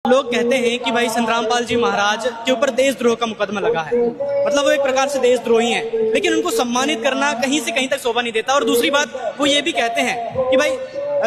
लोग कहते हैं कि भाई संतरामपाल जी महाराज के ऊपर देशद्रोह का मुकदमा लगा है, मतलब वो एक प्रकार से देशद्रोही हैं, लेकिन उनको सम्मानित करना कहीं से कहीं तक शोभा नहीं देता। और दूसरी बात वो ये भी कहते हैं कि भाई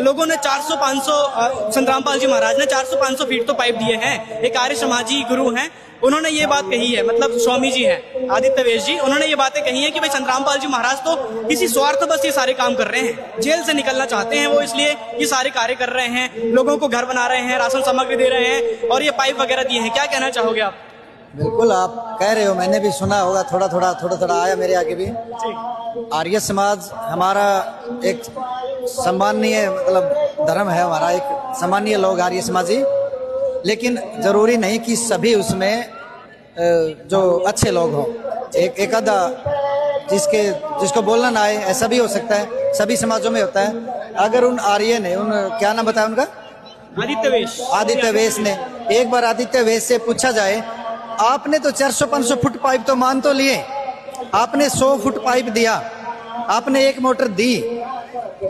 लोगों ने 400-500 संतरामपाल जी महाराज ने 400-500 फीट तो पाइप दिए हैं। एक आर्य समाजी गुरु हैं, उन्होंने ये बात कही है, मतलब स्वामी जी हैं आदित्य वेश जी, उन्होंने ये बातें कही हैं कि भाई संतरामपाल जी महाराज तो किसी स्वार्थ बस ये सारे काम कर रहे हैं, जेल से निकलना चाहते हैं वो, इसलिए ये सारे कार्य कर रहे हैं, लोगों को घर बना रहे हैं, राशन सामग्री दे रहे हैं और ये पाइप वगैरह दिए हैं। क्या कहना चाहोगे आप? बिल्कुल आप कह रहे हो, मैंने भी सुना होगा, थोड़ा थोड़ा आया मेरे आगे भी। आर्य समाज हमारा एक सम्मानीय मतलब धर्म है, हमारा एक सम्मानीय लोग आर्य समाजी, लेकिन जरूरी नहीं कि सभी उसमें जो अच्छे लोग हों। एक आधा जिसको बोलना ना आए ऐसा भी हो सकता है, सभी समाजों में होता है। अगर उन आर्य ने क्या नाम बताया उनका, आदित्य वेश ने, एक बार आदित्य वेश से पूछा जाए, आपने तो 400-500 फुट पाइप तो मान तो लिए, आपने 100 फुट पाइप दिया, आपने एक मोटर दी,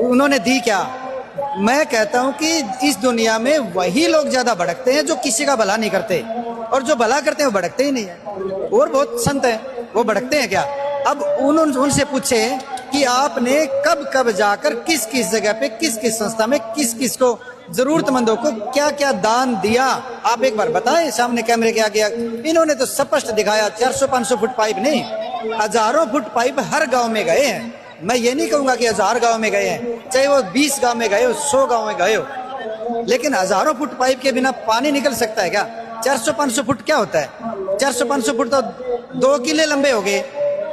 उन्होंने दी क्या? मैं कहता हूं कि इस दुनिया में वही लोग ज्यादा भड़कते हैं जो किसी का भला नहीं करते, और जो भला करते हैं वो भड़कते ही नहीं है। और बहुत संत हैं वो भड़कते हैं क्या? अब उनसे पूछे कि आपने कब कब जाकर किस किस जगह पे, किस किस संस्था में, किस किस को, जरूरतमंदों को क्या क्या दान दिया, आप एक बार बताएं सामने कैमरे के आगे। इन्होंने तो स्पष्ट दिखाया, 400-500 फुट पाइप नहीं, हजारों फुट पाइप हर गांव में गए हैं। मैं ये नहीं कहूंगा कि 1000 गांव में गए हैं, चाहे वो 20 गांव में गए हो, 100 गांव में गए हो, लेकिन हजारों फुट पाइप के बिना पानी निकल सकता है क्या? 400-500 फुट क्या होता है? 400-500 फुट तो 2 किले लंबे हो गए,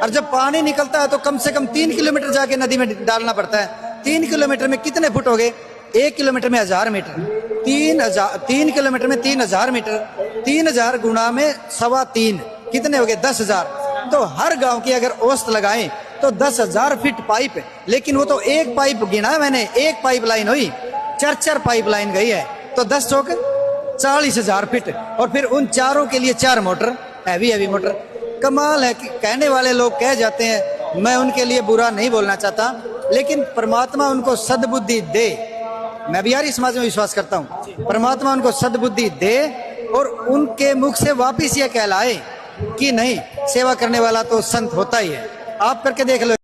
और जब पानी निकलता है तो कम से कम 3 किलोमीटर जाके नदी में डालना पड़ता है। 3 किलोमीटर में कितने फुट हो गए? 1 किलोमीटर में 1000 मीटर, 3 किलोमीटर में 3000 मीटर, 3000 गुणा में 3.25 कितने हो गए? 10,000। तो हर गांव की अगर औसत लगाएं तो 10,000 फीट पाइप, लेकिन वो तो एक पाइप गिना है मैंने, एक पाइप लाइन हुई, 4 पाइप लाइन गई है, तो 10 चौक 40,000 फीट, और फिर उन चारों के लिए 4 मोटर, हैवी मोटर। कमाल है कि कहने वाले लोग कह जाते हैं, मैं उनके लिए बुरा नहीं बोलना चाहता, लेकिन परमात्मा उनको सद्बुद्धि दे। मैं भी यार समाज में विश्वास करता हूँ, परमात्मा उनको सद्बुद्धि दे और उनके मुख से वापिस ये कहलाए कि नहीं, सेवा करने वाला तो संत होता ही है। आप करके देख लो।